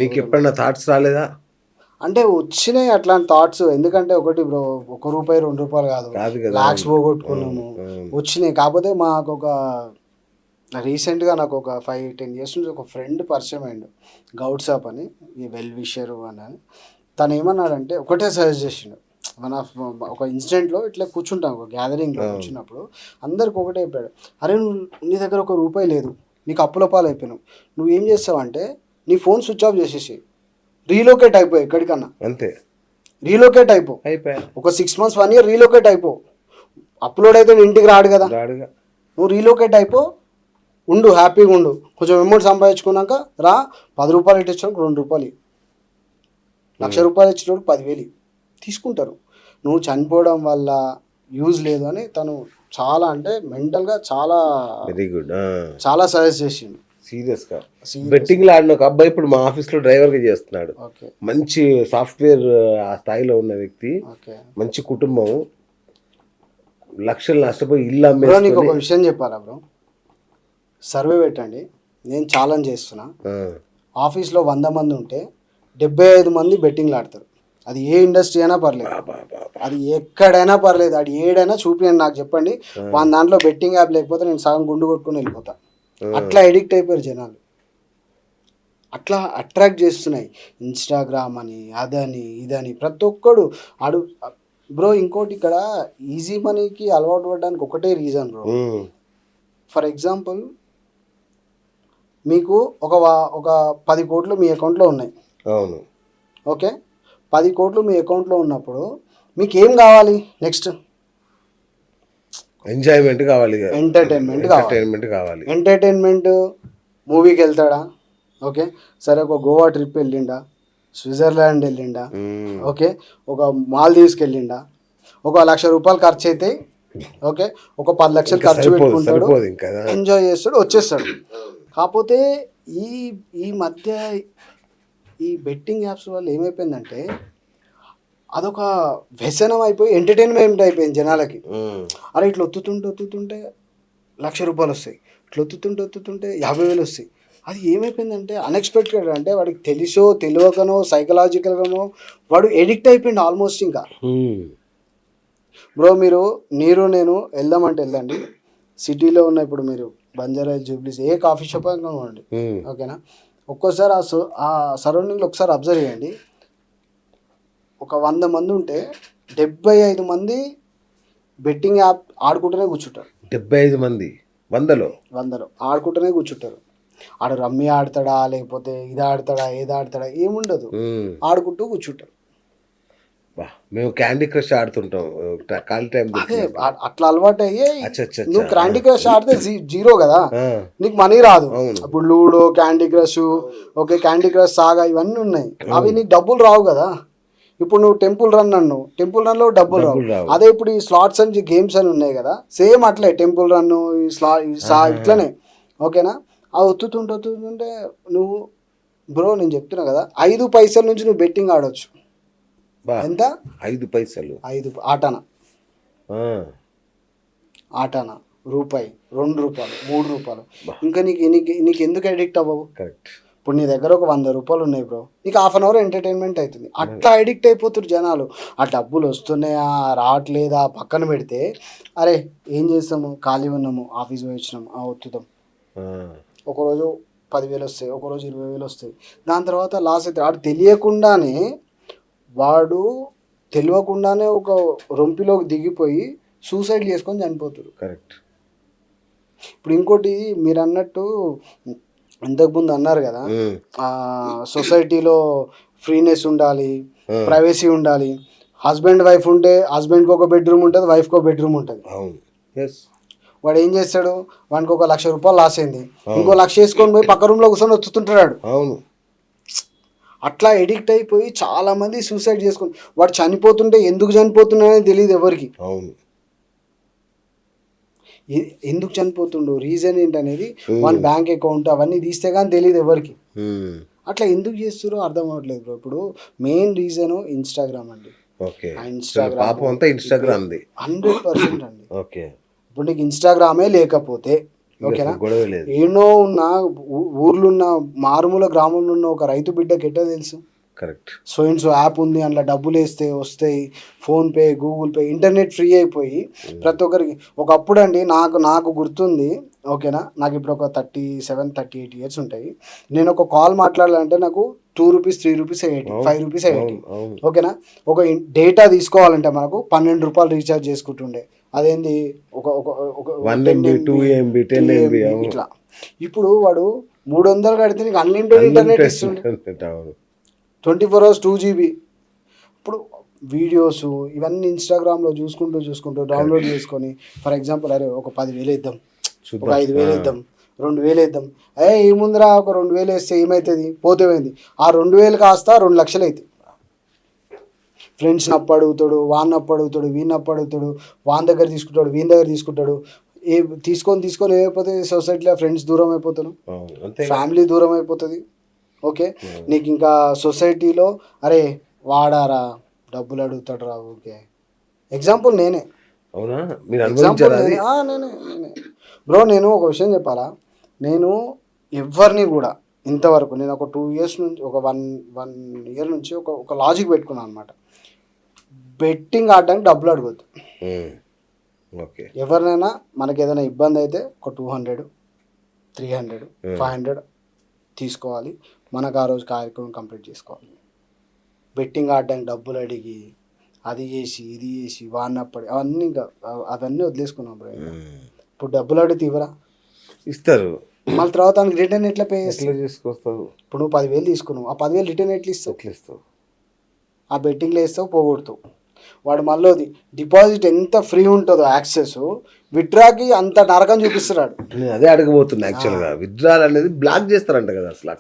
మీకు ఎప్పుడన్నా థాట్స్ రాలేదా? అంటే వచ్చినాయి అట్లాంటి థాట్స్. ఎందుకంటే ఒకటి బ్రో, రూపాయి, రూ. 2 కాదు. కాదు కదా. లాక్స్ పోగొట్టుకున్నాము. వచ్చినాయి. కాకపోతే మాకొక రీసెంట్‌గా నాకు ఒక 5, 10 ఇయర్స్ నుంచి ఒక ఫ్రెండ్ పరిచయం అయ్యిండు. గౌడ్ సాబ్ అని, ఈ వెల్ విషర్ అని. తను ఏమన్నాడంటే ఒకటే సజెస్ట్ చేసిండు. ఒక ఇన్సిడెంట్‌లో ఇట్లా కూర్చుంటాం, ఒక గ్యాదరింగ్‌లో కూర్చున్నప్పుడు అందరికి ఒకటే చెప్పాడు. అరే నీ దగ్గర ₹1 లేదు, నీకు అప్పుల పాలైపోయినావు. నువ్వేం చేస్తావంటే నీ ఫోన్ స్విచ్ ఆఫ్ చేసేసి రీలోకేట్ అయిపో ఎక్కడికన్నా. అంతే, రీలోకేట్ అయిపో. ఒక 6 months 1 year రీలోకేట్ అయిపో. అప్లోడ్ అయితే ఇంటికి రాడు కదా. నువ్వు రీలోకేట్ అయిపో, ఉండు, హ్యాపీగా ఉండు. కొంచెం అమౌంట్ సంపాదించుకున్నాక రా. ₹10 ఇచ్చేవాడికి ₹2, ₹1,00,000 ఇచ్చేవాడికి 10,000 తీసుకుంటారు. నువ్వు చనిపోవడం వల్ల యూజ్ లేదు అని తను చాలా, అంటే మెంటల్గా చాలా వెరీ గుడ్, చాలా సజెస్ట్ చేసిండు. సీరియస్గా బెట్టింగ్లో ఆడిన ఒక అబ్బాయి ఇప్పుడు మా ఆఫీస్లో డ్రైవర్గా చేస్తున్నాడు. మంచి సాఫ్ట్వేర్ ఆ స్థాయిలో ఉన్న వ్యక్తి, మంచి కుటుంబం, లక్షలు నష్టపోయి ఇల్లు అమ్మే. నీకు ఒక విషయం చెప్పాలా బ్రో, సర్వే పెట్టండి, నేను ఛాలెంజ్ చేస్తున్నా. ఆఫీస్లో 100 మంది ఉంటే 75 మంది బెట్టింగ్లు ఆడతారు. అది ఏ ఇండస్ట్రీ అయినా పర్లేదు, అది ఎక్కడైనా పర్లేదు, అది ఏడైనా చూపించండి నాకు, చెప్పండి. దాంట్లో బెట్టింగ్ యాప్ లేకపోతే నేను సగం గుండు కొట్టుకుని వెళ్ళిపోతా. అట్లా ఎడిక్ట్ అయిపోయారు జనాలు, అట్లా అట్రాక్ట్ చేస్తున్నాయి ఇన్స్టాగ్రామ్ అని, అదని ఇదని. ప్రతి ఒక్కడు ఆడు బ్రో. ఇంకోటి ఇక్కడ ఈజీ మనీకి అలవాటు పడడానికి ఒకటే రీజన్ బ్రో. ఫర్ ఎగ్జాంపుల్, మీకు ఒక 10 కోట్లు మీ అకౌంట్లో ఉన్నాయి. అవును, ఓకే, 10 కోట్లు మీ అకౌంట్లో ఉన్నప్పుడు మీకు ఏం కావాలి? నెక్స్ట్ ఎంజాయ్మెంట్ కావాలి, ఎంటర్టైన్మెంట్ కావాలి. ఎంటర్టైన్మెంట్ మూవీకి వెళ్తాడా? ఓకే, సరే, ఒక గోవా ట్రిప్ వెళ్ళిండా, స్విట్జర్లాండ్ వెళ్ళిండా, ఓకే, ఒక మాల్దీవ్స్కి వెళ్ళిండా, ఒక ₹1,00,000 ఖర్చు అయితే, ఓకే, ఒక 10 లక్షలు ఖర్చు పెట్టుకుంటాడు, ఎంజాయ్ చేస్తాడు, వచ్చేస్తాడు. కాకపోతే ఈ మధ్య ఈ బెట్టింగ్ యాప్స్ వల్ల ఏమైపోయిందంటే అదొక వ్యసనం అయిపోయి ఎంటర్టైన్మెంట్ అయిపోయింది జనాలకి. అరే ఇట్లా ఒత్తుతుంటే ₹1,00,000 వస్తాయి, ఇట్లా ఒత్తుతుంటే 50,000 వస్తాయి. అది ఏమైపోయిందంటే అన్ఎక్స్పెక్టెడ్, అంటే వాడికి తెలుసో తెలియకనో సైకలాజికల్గానో వాడు ఎడిక్ట్ అయిపోయింది ఆల్మోస్ట్. ఇంకా బ్రో, నేను వెళ్దామంటే వెళ్దండి, సిటీలో ఉన్న ఇప్పుడు మీరు బంజారా జూబ్లీస్ ఏ కాఫీ షాప్ అయినా ఉండండి, ఓకేనా, ఒక్కోసారి ఆ సరౌండింగ్లో ఒకసారి అబ్జర్వ్ చేయండి. ఒక 100 మంది ఉంటే 75 మంది బెట్టింగ్ యాప్ ఆడుకుంటూనే కూర్చుంటారు. 75 మంది 100లో ఆడుకుంటూనే కూర్చుంటారు. ఆడు రమ్మీ ఆడతాడా, లేకపోతే ఇది ఆడతాడా, ఏది ఆడతాడా, ఏముండదు, ఆడుకుంటూ కూర్చుంటారు. మేము క్యాండీ క్రష్ ఆడుతుంటాం ఖాళీ టైం. అదే అట్లా అలవాటు అయ్యే నువ్వు క్యాండీ క్రష్ ఆడితే జీరో కదా, నీకు మనీ రాదు. ఇప్పుడు Ludo, Candy Crush, okay, Candy Crush Saga ఇవన్నీ ఉన్నాయి, అవి నీకు డబ్బులు రావు కదా. ఇప్పుడు నువ్వు టెంపుల్ రన్ అన్నావు, టెంపుల్ రన్లో డబ్బులు రావు. అదే ఇప్పుడు ఈ స్లాట్స్ అని గేమ్స్ అని ఉన్నాయి కదా, సేమ్ అట్లే టెంపుల్ రన్, ఇట్లనే, ఓకేనా. అది ఒత్తుతుంటే నువ్వు బ్రో, నేను చెప్తున్నా కదా, 5 పైసల నుంచి నువ్వు బెట్టింగ్ ఆడవచ్చు. ఎంత? 5 పైసలు, 5 ఆటానా, రూపాయి, ₹2, ₹3. ఇంకా నీకు ఎందుకు అడిక్ట్ అవ్వవు? కరెక్ట్. ఇప్పుడు నీ దగ్గర ఒక ₹100 ఉన్నాయి బ్రో, నీకు ½ అవర్ ఎంటర్టైన్మెంట్ అవుతుంది. అట్లా అడిక్ట్ అయిపోతారు జనాలు. ఆ డబ్బులు వస్తున్నాయా రావట్లేదా పక్కన పెడితే, అరే ఏం చేస్తాము, ఖాళీ ఉన్నాము, ఆఫీస్ పోయి వచ్చినాము, ఒత్తుతాం. ఒకరోజు 10,000 వస్తాయి, ఒకరోజు 20,000 వస్తాయి. దాని తర్వాత లాస్ అయితే తెలియకుండానే ఒక రొంపిలోకి దిగిపోయి సూసైడ్ చేసుకొని చనిపోతారు. కరెక్ట్. ఇప్పుడు ఇంకోటి మీరు అన్నట్టు ఇంతకుముందు అన్నారు కదా, సొసైటీలో ఫ్రీనెస్ ఉండాలి, ప్రైవసీ ఉండాలి. హస్బెండ్ వైఫ్ ఉంటే హస్బెండ్కి ఒక బెడ్రూమ్ ఉంటుంది, వైఫ్కి ఒక బెడ్రూమ్ ఉంటుంది. వాడు ఏం చేస్తాడు, వానికి ఒక ₹1,00,000 లాస్ అయింది, ఇంకో 1,00,000 వేసుకొని పోయి పక్క రూమ్లో కూర్చొని వచ్చుతుంటాడు. అట్లా ఎడిక్ట్ అయిపోయి చాలా మంది సూసైడ్ చేసుకుని, వాడు చనిపోతుంటే ఎందుకు చనిపోతున్నాడని తెలియదు ఎవరికి. ఎందుకు చనిపోతుండో, రీజన్ ఏంటనేది, మన బ్యాంక్ అకౌంట్ అవన్నీ తీస్తే కానీ తెలియదు ఎవరికి. అట్లా ఎందుకు చేస్తారో అర్థం అవ్వట్లేదు బ్రో. ఇప్పుడు మెయిన్ రీజన్ ఇన్స్టాగ్రామ్ అండి. ఇన్స్టాగ్రామ్ 100% అండి. ఇప్పుడు నీకు ఇన్స్టాగ్రామే లేకపోతే ఓకేనా, గొడవ లేదు. ఎన్నో ఉన్న ఊర్లో ఉన్న మారుమూల గ్రామంలో ఉన్న ఒక రైతు బిడ్డకి ఎట్లా తెలుసు కరెక్ట్. సో యాప్ ఉంది, అందులో డబ్బులు వేస్తే వస్తాయి, PhonePe, Google pay, internet free అయిపోయి ప్రతి ఒక్కరికి. ఒకప్పుడు అండి నాకు గుర్తుంది, ఓకేనా, నాకు ఇప్పుడు ఒక 37-38 ఇయర్స్ ఉంటాయి. నేను ఒక కాల్ మాట్లాడాలంటే నాకు ₹2, ₹3, ₹5 అయ్యేటి. ఓకేనా, ఒక డేటా తీసుకోవాలంటే మనకు ₹12 రీఛార్జ్ చేసుకుంటుండే. అదేంది ఒక ఒక ఒక 1 MB 2 MB 10 MB ఇట్లా. ఇప్పుడు వాడు 300 కడితే నీకు అన్లిమిటెడ్ ఇంటర్నెట్ ఇస్తుండే, 24 hours 2 GB. ఇప్పుడు వీడియోస్ ఇవన్నీ ఇన్స్టాగ్రామ్లో చూసుకుంటూ డౌన్లోడ్ చేసుకొని, ఫర్ ఎగ్జాంపుల్ అరే ఒక 10,000 వేద్దాం, ఒక 5,000 వేద్దాం, 2,000 వేద్దాం. ఏముందిరా ఒక 2,000 వేస్తే ఏమవుతుంది, పోతే పోయింది. ఆ 2,000 కాస్త 2 లక్షలు అవుతాయి. ఫ్రెండ్స్ అప్పు అడుగుతాడు, వాడిని అప్పు అడుగుతాడు, వీడిని అప్పు అడుగుతాడు, వాని దగ్గర తీసుకుంటాడు, వీని దగ్గర తీసుకుంటాడు. తీసుకొని ఏమైపోతుంది, సొసైటీలో ఫ్రెండ్స్ దూరం అయిపోతాను, ఫ్యామిలీ దూరం అయిపోతుంది. ఓకే, నీకు ఇంకా సొసైటీలో అరే వాడారా డబ్బులు అడుగుతాడు రా. ఓకే, ఎగ్జాంపుల్ నేనే. అవునా, నేనే బ్రో. నేను ఒక విషయం చెప్పాలా, నేను ఎవరిని కూడా ఇంతవరకు నేను ఒక 2 years నుంచి, ఒక వన్ ఇయర్ నుంచి ఒక లాజిక్ పెట్టుకున్నాను అనమాట. బెట్టింగ్ ఆడడానికి డబ్బులు అడగద్దు. ఓకే, ఎవరినైనా మనకి ఏదైనా ఇబ్బంది అయితే ఒక 200, 300, 500 తీసుకోవాలి, మనకు ఆ రోజు కార్యక్రమం కంప్లీట్ చేసుకోవాలి. బెట్టింగ్ ఆడడానికి డబ్బులు అడిగి అది చేసి ఇది చేసి వాడినప్పుడు అవన్నీ వదిలేసుకున్నాం బ్రో. ఇప్పుడు డబ్బులు అడిగితే ఇవ్వరా, ఇస్తారు. మళ్ళీ తర్వాత దానికి రిటర్న్ ఎట్లా పే చేసుకొస్తావు? ఇప్పుడు నువ్వు 10,000 తీసుకున్నావు, ఆ 10,000 రిటర్న్ ఎట్లా ఇస్తావు? ఆ బెట్టింగ్లో వేస్తావు, పోగొడతావు. వాడు మళ్ళీ డిపాజిట్ ఎంత ఫ్రీ ఉంటుందో యాక్సెస్, విత్డ్రాకి అంత నరకం చూపిస్తున్నాడు. నేను అదే అడగబోతున్నా. యాక్చువల్గా విత్డ్రాల్ అనేది బ్లాక్ చేస్తారంట కదా అసలు.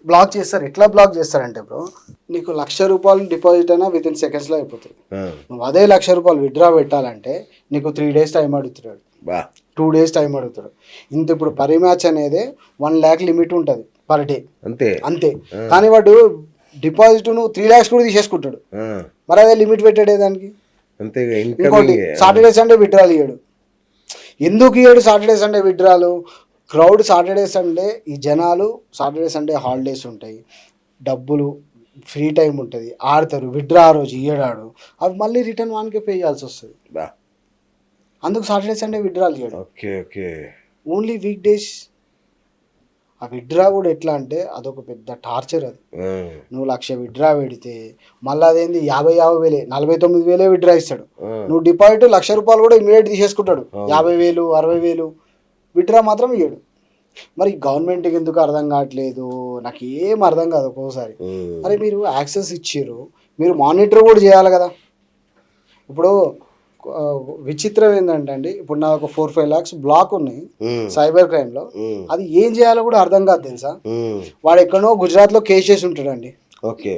బ్లాక్ చేస్తారు. ఎట్లా బ్లాక్ చేస్తారంటే బ్రో, నీకు ₹1,00,000 డిపాజిట్ అయినా వితిన్ సెకండ్స్లో అయిపోతుంది. నువ్వు అదే ₹1,00,000 విత్డ్రా పెట్టాలంటే నీకు 3 days టైం అడుగుతున్నాడు, 2 days టైం అడుగుతాడు. ఇంత ఇప్పుడు పర్ మ్యాచ్ అనేది 1 lakh లిమిట్ ఉంటుంది పర్ డే, అంతే. కానీ వాడు డిపాజిట్ నువ్వు 3 lakhs కూడా తీసేసుకుంటాడు. మరి అదే లిమిట్ పెట్టాడే దానికి. ఇంకోటి సాటర్డే సండే విత్డ్రాల్ ఇయ్యాడు. ఎందుకు ఇయ్యాడు Saturday Sunday withdrawal? Crowd Saturday Sunday, ఈ జనాలు సాటర్డే సండే హాలిడేస్ ఉంటాయి, డబ్బులు ఫ్రీ టైం ఉంటుంది, ఆడతారు. విత్డ్రా ఆ రోజు ఇయ్యడాడు, అవి మళ్ళీ రిటర్న్ వానికే పే చేయాల్సి వస్తుంది. అందుకు సాటర్డే సండే విత్డ్రాల్ ఇయ్యాడు. Only week days. ఆ విత్డ్రా కూడా ఎట్లా అంటే అదొక పెద్ద టార్చర్. అది నువ్వు 1,00,000 విత్డ్రా పెడితే మళ్ళీ అదేంది 50,000 49,000 విత్డ్రా ఇస్తాడు. నువ్వు డిపాజిట్ ₹1,00,000 కూడా ఇమీడియట్ తీసేసుకుంటాడు. 50,000 60,000 విత్డ్రా మాత్రం ఇయ్యాడు. మరి గవర్నమెంట్కి ఎందుకు అర్థం కావట్లేదు, నాకు ఏం అర్థం కాదు ఒక్కోసారి. అరే మీరు యాక్సెస్ ఇచ్చారు, మీరు మానిటర్ కూడా చేయాలి కదా. ఇప్పుడు విచిత్రం ఏంటంటే అండి, ఇప్పుడు నాకు ఒక 4-5 lakhs బ్లాక్ ఉన్నాయి సైబర్ క్రైమ్లో. అది ఏం చేయాలో కూడా అర్థం కాదు తెలుసా. వాడు ఎక్కడో గుజరాత్లో కేసు చేసి ఉంటాడండి. ఓకే,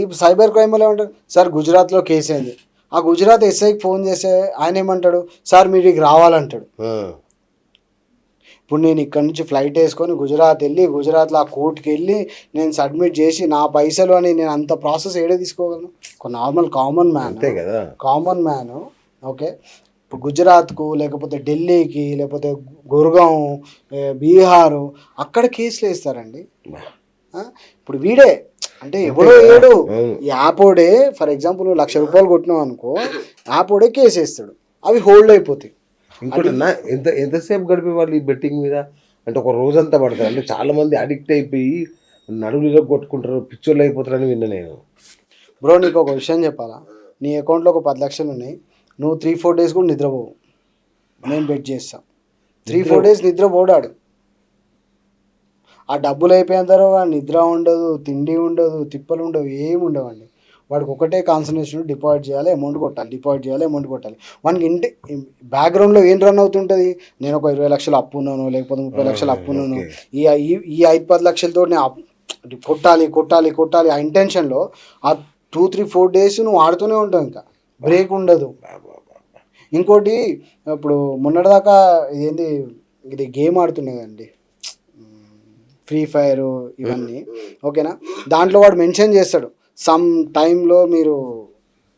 ఈ సైబర్ క్రైమ్లో ఏమంటారు, సార్ గుజరాత్లో కేసు అయింది. ఆ గుజరాత్ ఎస్ఐకి ఫోన్ చేస్తే ఆయన ఏమంటాడు, సార్ మీరు ఇక రావాలంటాడు. ఇప్పుడు నేను ఇక్కడ నుంచి ఫ్లైట్ వేసుకొని గుజరాత్ వెళ్ళి, గుజరాత్లో ఆ కోర్టుకి వెళ్ళి నేను సబ్మిట్ చేసి నా పైసలు అని నేను అంత ప్రాసెస్ ఏడే తీసుకోగలను? ఒక కామన్ మ్యాన్. ఓకే, ఇప్పుడు గుజరాత్కు లేకపోతే ఢిల్లీకి లేకపోతే గుర్గాం, బీహారు అక్కడ కేసులు వేస్తారండి. ఇప్పుడు వీడే అంటే ఎవడో ఏడు యాపోడే, ఫర్ ఎగ్జాంపుల్ నువ్వు ₹1,00,000 కొట్టినావు అనుకో, యాపోడే కేసు వేస్తాడు, అవి హోల్డ్ అయిపోతాయి. ఇంకోటి ఎంతసేపు గడిపే వాళ్ళు ఈ బెట్టింగ్ మీద అంటే ఒక రోజంతా పడతారు. అంటే చాలా మంది అడిక్ట్ అయిపోయి నడువులో కొట్టుకుంటారు, పిచ్చోళ్ళు అయిపోతారని విన్నా నేను. బ్రో నీకు ఒక విషయం చెప్పాలా, నీ అకౌంట్లో ఒక 10 లక్షలు ఉన్నాయి, నువ్వు 3-4 days కూడా నిద్రపోవు. నేను బెట్ చేస్తాను 3-4 days నిద్రపోడాడు. ఆ డబ్బులు అయిపోయిన తర్వాత నిద్ర ఉండదు, తిండి ఉండదు, తిప్పలు ఉండవు, ఏమి ఉండవండి. వాడికి ఒకటే కాన్సన్ట్రేషన్, డిపాజిట్ చేయాలి, అమౌంట్ కొట్టాలి. వానికి బ్యాక్గ్రౌండ్లో ఏం రన్ అవుతుంటుంది, నేను ఒక 20 లక్షలు అప్పు ఉన్నాను, లేకపోతే 30 లక్షలు అప్పు ఉన్నాను, ఈ 5-10 లక్షలతో నేను కొట్టాలి ఆ ఇంటెన్షన్లో ఆ 2-3-4 days నువ్వు ఆడుతూనే ఉంటావు, ఇంకా బ్రేక్ ఉండదు. ఇంకోటి ఇప్పుడు మొన్నటిదాకా ఇది గేమ్ ఆడుతున్నాయి కదండి, ఫ్రీ ఫైర్ ఇవన్నీ. ఓకేనా, దాంట్లో వాడు మెన్షన్ చేస్తాడు, సమ్ టైంలో మీరు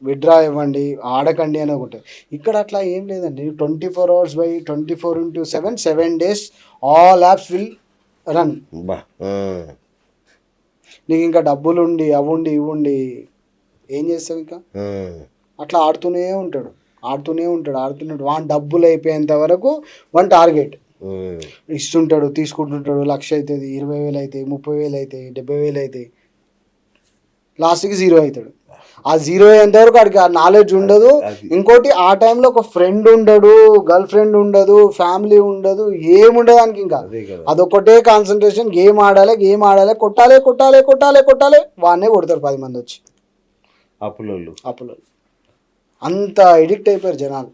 విత్డ్రా ఇవ్వండి, ఆడకండి అని ఒకటి. ఇక్కడ అట్లా ఏం లేదండి. 24 hours by 24/7 7 days all apps will run. బా నీకు ఇంకా డబ్బులు ఉండి అవుండి ఇవ్వండి ఏం చేస్తావు ఇంకా? అట్లా ఆడుతూనే ఉంటాడు. వాని డబ్బులు అయిపోయేంత వరకు వాని టార్గెట్ ఇస్తుంటాడు, తీసుకుంటుంటాడు. 1,00,000 అవుతుంది, 20,000 అవుతాయి, 30,000 అవుతాయి, 70,000 అవుతాయి, లాస్ట్కి 0 అవుతాడు. ఆ 0 అయ్యేంత వరకు వాడికి ఆ నాలెడ్జ్ ఉండదు. ఇంకోటి ఆ టైంలో ఒక ఫ్రెండ్ ఉండడు, గర్ల్ ఫ్రెండ్ ఉండదు, ఫ్యామిలీ ఉండదు, ఏముండదు దానికి. ఇంకా అదొకటే కాన్సన్ట్రేషన్, గేమ్ ఆడాలి, కొట్టాలి. వాడినే కొడతారు 10 మంది వచ్చి. అప్పులోళ్ళు అంత ఎడిక్ట్ అయిపోయారు జనాలు.